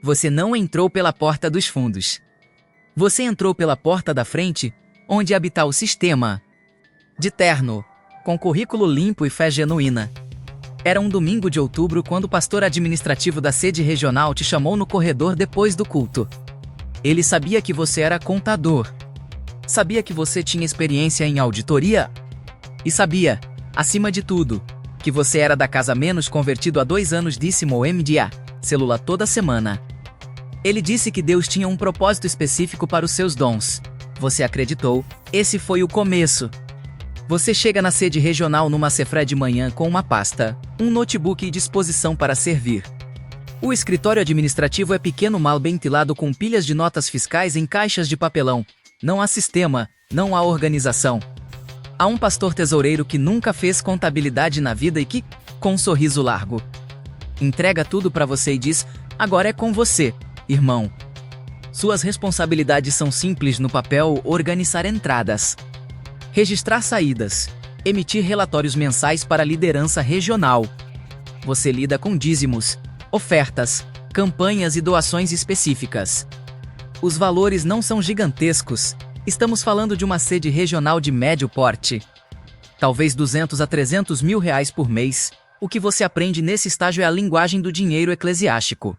Você não entrou pela porta dos fundos. Você entrou pela porta da frente, onde habita o sistema. De terno, com currículo limpo e fé genuína. Era um domingo de outubro quando o pastor administrativo da sede regional te chamou no corredor depois do culto. Ele sabia que você era contador. Sabia que você tinha experiência em auditoria. E sabia, acima de tudo, que você era da casa menos convertido há 2 anos, disse-mo MDA, célula toda semana. Ele disse que Deus tinha um propósito específico para os seus dons. Você acreditou, esse foi o começo. Você chega na sede regional numa cefré de manhã com uma pasta, um notebook e disposição para servir. O escritório administrativo é pequeno, mal ventilado, com pilhas de notas fiscais em caixas de papelão. Não há sistema, não há organização. Há um pastor tesoureiro que nunca fez contabilidade na vida e que, com um sorriso largo, entrega tudo para você e diz: agora é com você, irmão. Suas responsabilidades são simples no papel: organizar entradas, registrar saídas, emitir relatórios mensais para a liderança regional. Você lida com dízimos, ofertas, campanhas e doações específicas. Os valores não são gigantescos. Estamos falando de uma sede regional de médio porte. Talvez 200 a 300 mil reais por mês. O que você aprende nesse estágio é a linguagem do dinheiro eclesiástico.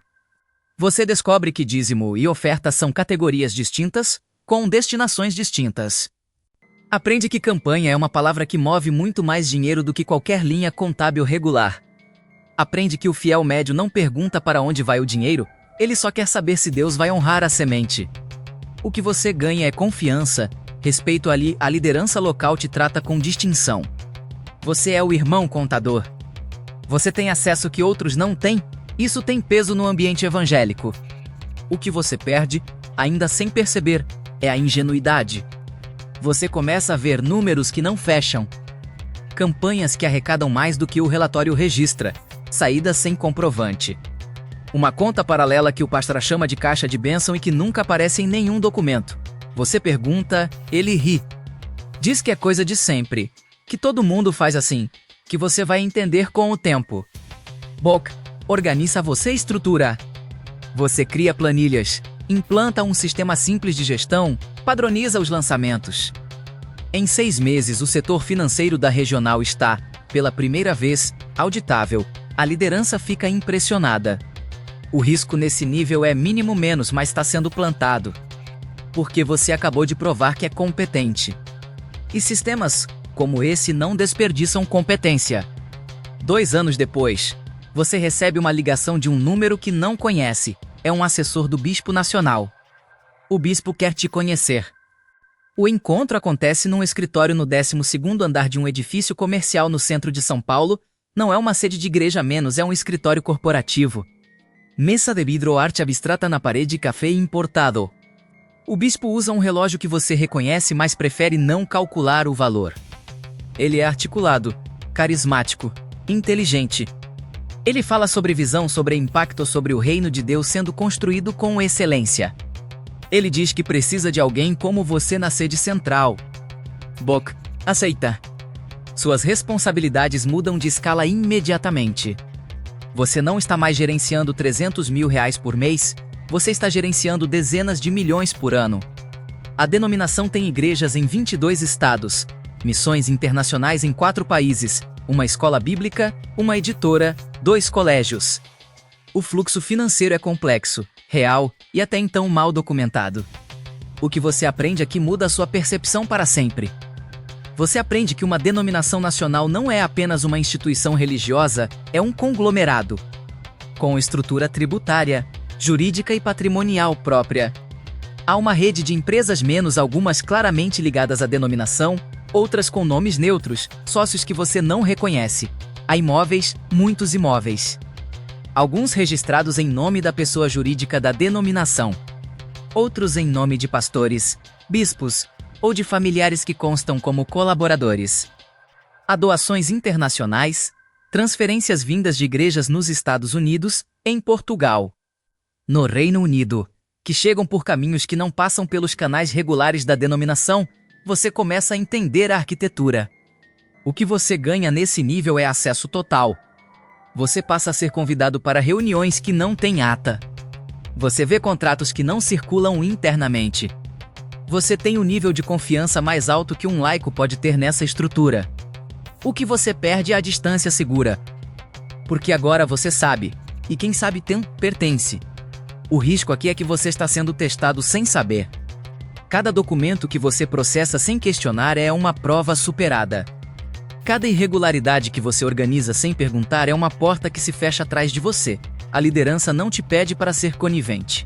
Você descobre que dízimo e oferta são categorias distintas, com destinações distintas. Aprende que campanha é uma palavra que move muito mais dinheiro do que qualquer linha contábil regular. Aprende que o fiel médio não pergunta para onde vai o dinheiro, ele só quer saber se Deus vai honrar a semente. O que você ganha é confiança, respeito ali, a liderança local te trata com distinção. Você é o irmão contador. Você tem acesso que outros não têm, isso tem peso no ambiente evangélico. O que você perde, ainda sem perceber, é a ingenuidade. Você começa a ver números que não fecham. Campanhas que arrecadam mais do que o relatório registra. Saídas sem comprovante. Uma conta paralela que o pastor chama de caixa de bênção e que nunca aparece em nenhum documento. Você pergunta, ele ri. Diz que é coisa de sempre. Que todo mundo faz assim. Que você vai entender com o tempo. Bok, organiza, você estrutura. Você cria planilhas. Implanta um sistema simples de gestão. Padroniza os lançamentos. Em 6 meses, o setor financeiro da regional está, pela primeira vez, auditável. A liderança fica impressionada. O risco nesse nível é mínimo menos, mas está sendo plantado. Porque você acabou de provar que é competente. E sistemas como esse não desperdiçam competência. 2 anos depois, você recebe uma ligação de um número que não conhece. É um assessor do Bispo Nacional. O bispo quer te conhecer. O encontro acontece num escritório no 12º andar de um edifício comercial no centro de São Paulo. Não é uma sede de igreja menos, é um escritório corporativo. Mesa de vidro, arte abstrata na parede, café importado. O bispo usa um relógio que você reconhece, mas prefere não calcular o valor. Ele é articulado, carismático, inteligente. Ele fala sobre visão, sobre impacto, sobre o reino de Deus sendo construído com excelência. Ele diz que precisa de alguém como você na sede central. Bok, aceita. Suas responsabilidades mudam de escala imediatamente. Você não está mais gerenciando 300 mil reais por mês, você está gerenciando dezenas de milhões por ano. A denominação tem igrejas em 22 estados, missões internacionais em 4 países, uma escola bíblica, uma editora, 2 colégios. O fluxo financeiro é complexo, real e até então mal documentado. O que você aprende aqui muda a sua percepção para sempre. Você aprende que uma denominação nacional não é apenas uma instituição religiosa, é um conglomerado. Com estrutura tributária, jurídica e patrimonial própria. Há uma rede de empresas menos, algumas claramente ligadas à denominação, outras com nomes neutros, sócios que você não reconhece. Há imóveis, muitos imóveis. Alguns registrados em nome da pessoa jurídica da denominação. Outros em nome de pastores, bispos, ou de familiares que constam como colaboradores. Há doações internacionais, transferências vindas de igrejas nos Estados Unidos, em Portugal, no Reino Unido, que chegam por caminhos que não passam pelos canais regulares da denominação. Você começa a entender a arquitetura. O que você ganha nesse nível é acesso total. Você passa a ser convidado para reuniões que não têm ata. Você vê contratos que não circulam internamente. Você tem um nível de confiança mais alto que um laico pode ter nessa estrutura. O que você perde é a distância segura. Porque agora você sabe, e quem sabe pertence. O risco aqui é que você está sendo testado sem saber. Cada documento que você processa sem questionar é uma prova superada. Cada irregularidade que você organiza sem perguntar é uma porta que se fecha atrás de você. A liderança não te pede para ser conivente.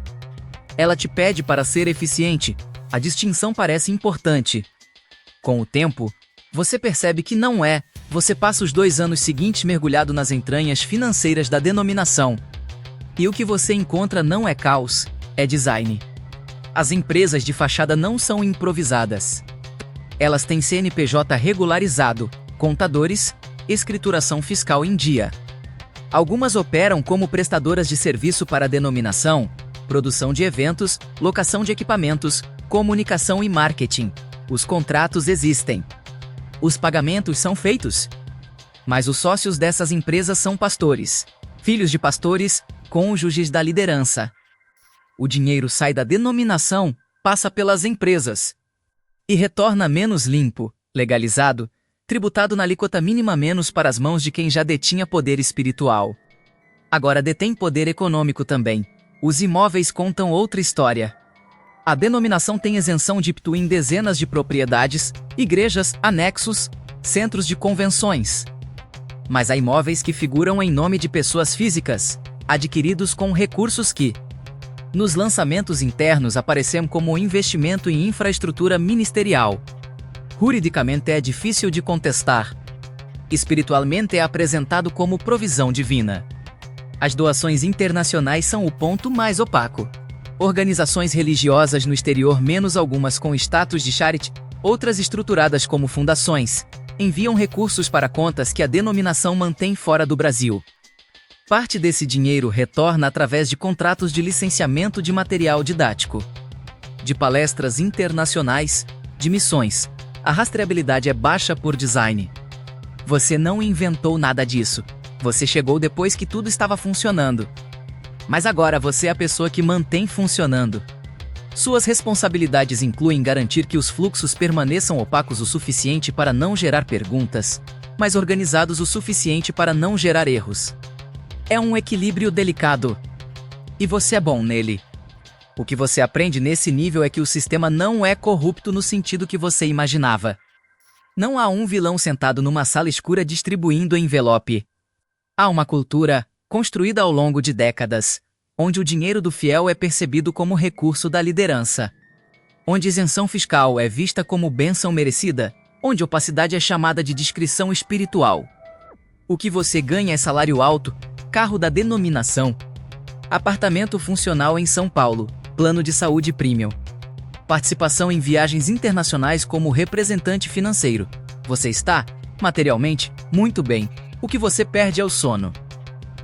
Ela te pede para ser eficiente. A distinção parece importante. Com o tempo, você percebe que não é. Você passa os 2 anos seguintes mergulhado nas entranhas financeiras da denominação. E o que você encontra não é caos, é design. As empresas de fachada não são improvisadas. Elas têm CNPJ regularizado, contadores, escrituração fiscal em dia. Algumas operam como prestadoras de serviço para a denominação, produção de eventos, locação de equipamentos, comunicação e marketing. Os contratos existem. Os pagamentos são feitos. Mas os sócios dessas empresas são pastores, filhos de pastores, cônjuges da liderança. O dinheiro sai da denominação, passa pelas empresas e retorna menos limpo, legalizado, tributado na alíquota mínima menos para as mãos de quem já detinha poder espiritual. Agora detém poder econômico também. Os imóveis contam outra história. A denominação tem isenção de IPTU em dezenas de propriedades, igrejas, anexos, centros de convenções. Mas há imóveis que figuram em nome de pessoas físicas, adquiridos com recursos que, nos lançamentos internos, aparecem como investimento em infraestrutura ministerial. Juridicamente é difícil de contestar. Espiritualmente é apresentado como provisão divina. As doações internacionais são o ponto mais opaco. Organizações religiosas no exterior, menos algumas com status de charity, outras estruturadas como fundações, enviam recursos para contas que a denominação mantém fora do Brasil. Parte desse dinheiro retorna através de contratos de licenciamento de material didático, de palestras internacionais, de missões. A rastreabilidade é baixa por design. Você não inventou nada disso. Você chegou depois que tudo estava funcionando. Mas agora você é a pessoa que mantém funcionando. Suas responsabilidades incluem garantir que os fluxos permaneçam opacos o suficiente para não gerar perguntas, mas organizados o suficiente para não gerar erros. É um equilíbrio delicado. E você é bom nele. O que você aprende nesse nível é que o sistema não é corrupto no sentido que você imaginava. Não há um vilão sentado numa sala escura distribuindo envelope. Há uma cultura, construída ao longo de décadas, onde o dinheiro do fiel é percebido como recurso da liderança. Onde isenção fiscal é vista como bênção merecida, onde opacidade é chamada de discrição espiritual. O que você ganha é salário alto, carro da denominação, apartamento funcional em São Paulo, plano de saúde premium, participação em viagens internacionais como representante financeiro. Você está, materialmente, muito bem. O que você perde é o sono.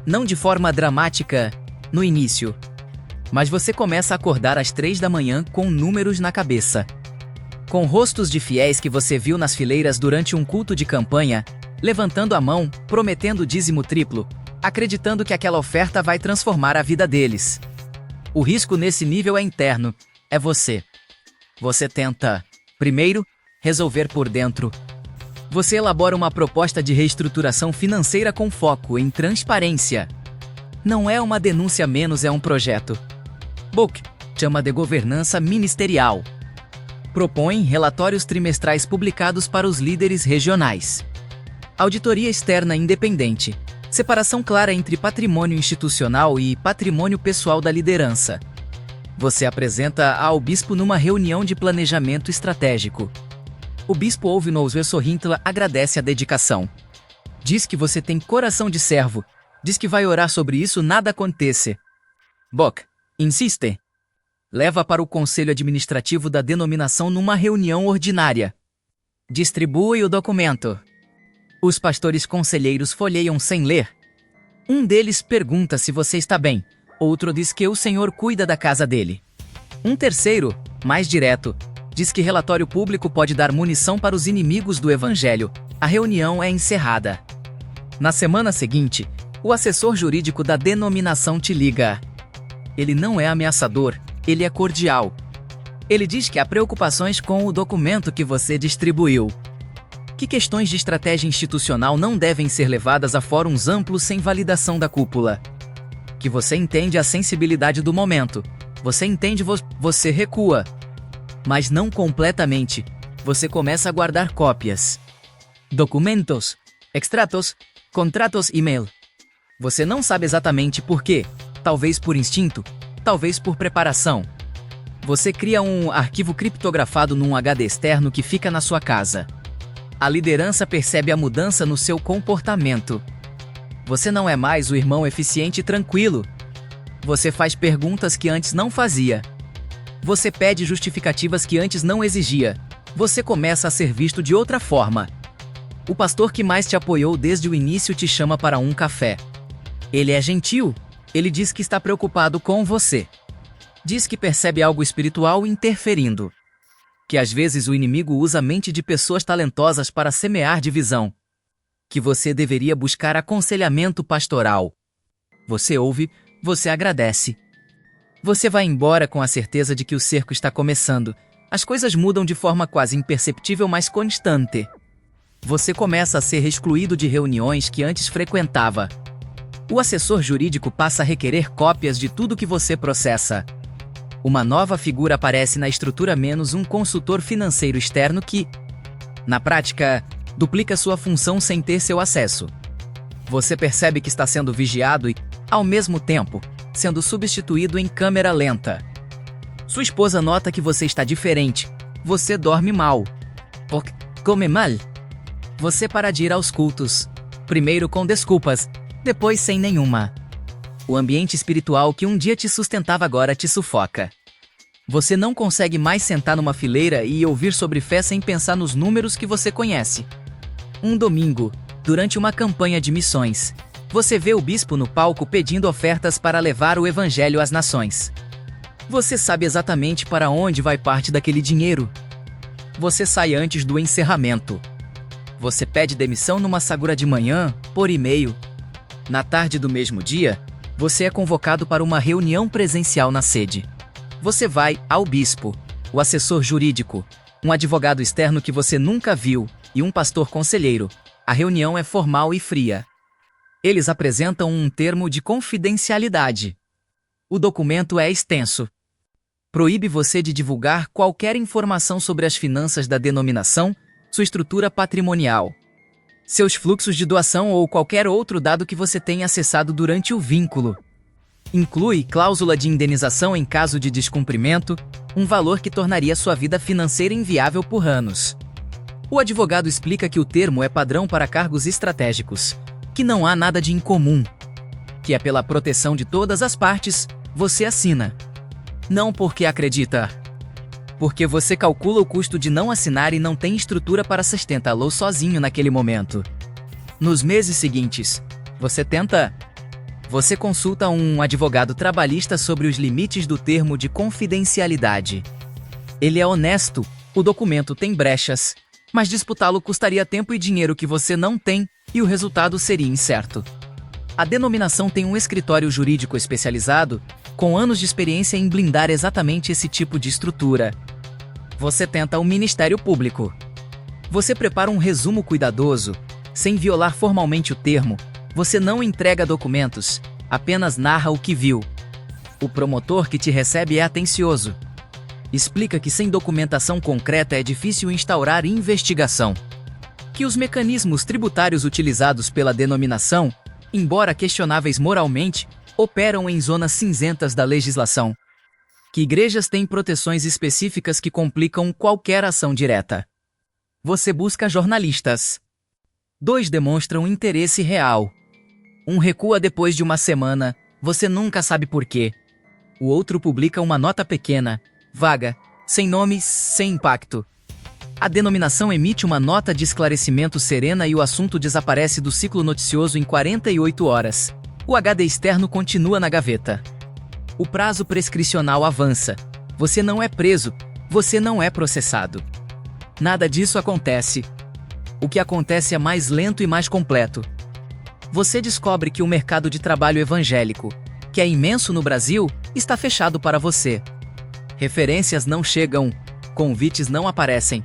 Não de forma dramática, no início. Mas você começa a acordar às 3 da manhã com números na cabeça. Com rostos de fiéis que você viu nas fileiras durante um culto de campanha, levantando a mão, prometendo dízimo triplo, acreditando que aquela oferta vai transformar a vida deles. O risco nesse nível é interno, é você. Você tenta, primeiro, resolver por dentro. Você elabora uma proposta de reestruturação financeira com foco em transparência. Não é uma denúncia menos, é um projeto. Book chama de governança ministerial. Propõe relatórios trimestrais publicados para os líderes regionais. Auditoria externa independente. Separação clara entre patrimônio institucional e patrimônio pessoal da liderança. Você apresenta ao bispo numa reunião de planejamento estratégico. O bispo ouve-nos e sorrintla, agradece a dedicação. Diz que você tem coração de servo. Diz que vai orar sobre isso, nada aconteça. Bock insiste. Leva para o conselho administrativo da denominação numa reunião ordinária. Distribui o documento. Os pastores conselheiros folheiam sem ler. Um deles pergunta se você está bem. Outro diz que o Senhor cuida da casa dele. Um terceiro, mais direto, diz que relatório público pode dar munição para os inimigos do evangelho. A reunião é encerrada. Na semana seguinte, o assessor jurídico da denominação te liga. Ele não é ameaçador, ele é cordial. Ele diz que há preocupações com o documento que você distribuiu. Que questões de estratégia institucional não devem ser levadas a fóruns amplos sem validação da cúpula. Que você entende a sensibilidade do momento. Você entende, você recua. Mas não completamente. Você começa a guardar cópias. Documentos, extratos, contratos e-mail. Você não sabe exatamente por quê. Talvez por instinto, talvez por preparação. Você cria um arquivo criptografado num HD externo que fica na sua casa. A liderança percebe a mudança no seu comportamento. Você não é mais o irmão eficiente e tranquilo. Você faz perguntas que antes não fazia. Você pede justificativas que antes não exigia. Você começa a ser visto de outra forma. O pastor que mais te apoiou desde o início te chama para um café. Ele é gentil. Ele diz que está preocupado com você. Diz que percebe algo espiritual interferindo. Que às vezes o inimigo usa a mente de pessoas talentosas para semear divisão. Que você deveria buscar aconselhamento pastoral. Você ouve, você agradece. Você vai embora com a certeza de que o cerco está começando. As coisas mudam de forma quase imperceptível, mas constante. Você começa a ser excluído de reuniões que antes frequentava. O assessor jurídico passa a requerer cópias de tudo que você processa. Uma nova figura aparece na estrutura menos um consultor financeiro externo que, na prática, duplica sua função sem ter seu acesso. Você percebe que está sendo vigiado e, ao mesmo tempo, sendo substituído em câmera lenta. Sua esposa nota que você está diferente. Você dorme mal. Come mal. Você para de ir aos cultos. Primeiro com desculpas, depois sem nenhuma. O ambiente espiritual que um dia te sustentava agora te sufoca. Você não consegue mais sentar numa fileira e ouvir sobre fé sem pensar nos números que você conhece. Um domingo, durante uma campanha de missões, você vê o bispo no palco pedindo ofertas para levar o evangelho às nações. Você sabe exatamente para onde vai parte daquele dinheiro. Você sai antes do encerramento. Você pede demissão numa sagura de manhã, por e-mail. Na tarde do mesmo dia, você é convocado para uma reunião presencial na sede. Você vai ao bispo, o assessor jurídico, um advogado externo que você nunca viu e um pastor conselheiro. A reunião é formal e fria. Eles apresentam um termo de confidencialidade. O documento é extenso. Proíbe você de divulgar qualquer informação sobre as finanças da denominação, sua estrutura patrimonial, seus fluxos de doação ou qualquer outro dado que você tenha acessado durante o vínculo. Inclui cláusula de indenização em caso de descumprimento, um valor que tornaria sua vida financeira inviável por anos. O advogado explica que o termo é padrão para cargos estratégicos, que não há nada de incomum, que é pela proteção de todas as partes, você assina. Não porque acredita. Porque você calcula o custo de não assinar e não tem estrutura para sustentá-lo sozinho naquele momento. Nos meses seguintes, você consulta um advogado trabalhista sobre os limites do termo de confidencialidade. Ele é honesto, o documento tem brechas, mas disputá-lo custaria tempo e dinheiro que você não tem, e o resultado seria incerto. A denominação tem um escritório jurídico especializado, com anos de experiência em blindar exatamente esse tipo de estrutura. Você tenta o Ministério Público. Você prepara um resumo cuidadoso, sem violar formalmente o termo. Você não entrega documentos, apenas narra o que viu. O promotor que te recebe é atencioso. Explica que sem documentação concreta é difícil instaurar investigação. Que os mecanismos tributários utilizados pela denominação, embora questionáveis moralmente, operam em zonas cinzentas da legislação. Que igrejas têm proteções específicas que complicam qualquer ação direta. Você busca jornalistas. 2 demonstram interesse real. Um recua depois de uma semana, você nunca sabe por quê. O outro publica uma nota pequena, vaga, sem nome, sem impacto. A denominação emite uma nota de esclarecimento serena e o assunto desaparece do ciclo noticioso em 48 horas. O HD externo continua na gaveta. O prazo prescricional avança. Você não é preso, você não é processado. Nada disso acontece. O que acontece é mais lento e mais completo. Você descobre que o mercado de trabalho evangélico, que é imenso no Brasil, está fechado para você. Referências não chegam, convites não aparecem.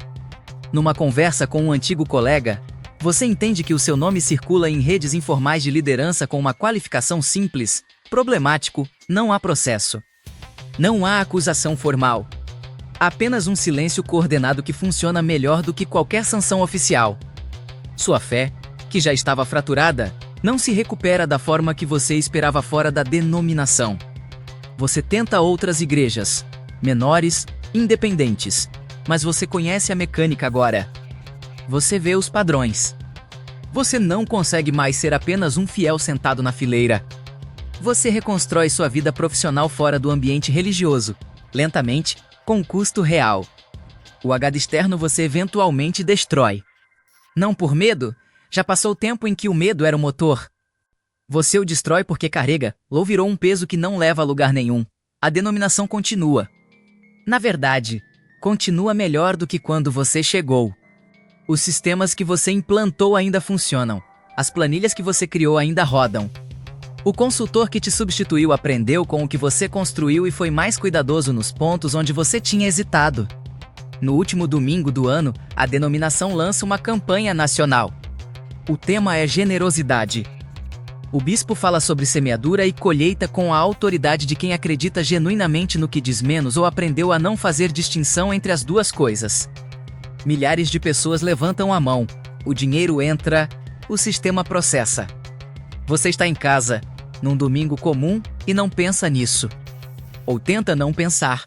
Numa conversa com um antigo colega, você entende que o seu nome circula em redes informais de liderança com uma qualificação simples, problemático, não há processo. Não há acusação formal. Apenas um silêncio coordenado que funciona melhor do que qualquer sanção oficial. Sua fé, que já estava fraturada, não se recupera da forma que você esperava fora da denominação. Você tenta outras igrejas, menores, independentes, mas você conhece a mecânica agora. Você vê os padrões. Você não consegue mais ser apenas um fiel sentado na fileira. Você reconstrói sua vida profissional fora do ambiente religioso, lentamente, com custo real. O HD externo você eventualmente destrói. Não por medo, já passou o tempo em que o medo era o motor. Você o destrói porque carrega, ou virou um peso que não leva a lugar nenhum. A denominação continua. Na verdade, continua melhor do que quando você chegou. Os sistemas que você implantou ainda funcionam. As planilhas que você criou ainda rodam. O consultor que te substituiu aprendeu com o que você construiu e foi mais cuidadoso nos pontos onde você tinha hesitado. No último domingo do ano, a denominação lança uma campanha nacional. O tema é generosidade. O bispo fala sobre semeadura e colheita com a autoridade de quem acredita genuinamente no que diz menos ou aprendeu a não fazer distinção entre as duas coisas. Milhares de pessoas levantam a mão, o dinheiro entra, o sistema processa. Você está em casa, num domingo comum, e não pensa nisso. Ou tenta não pensar.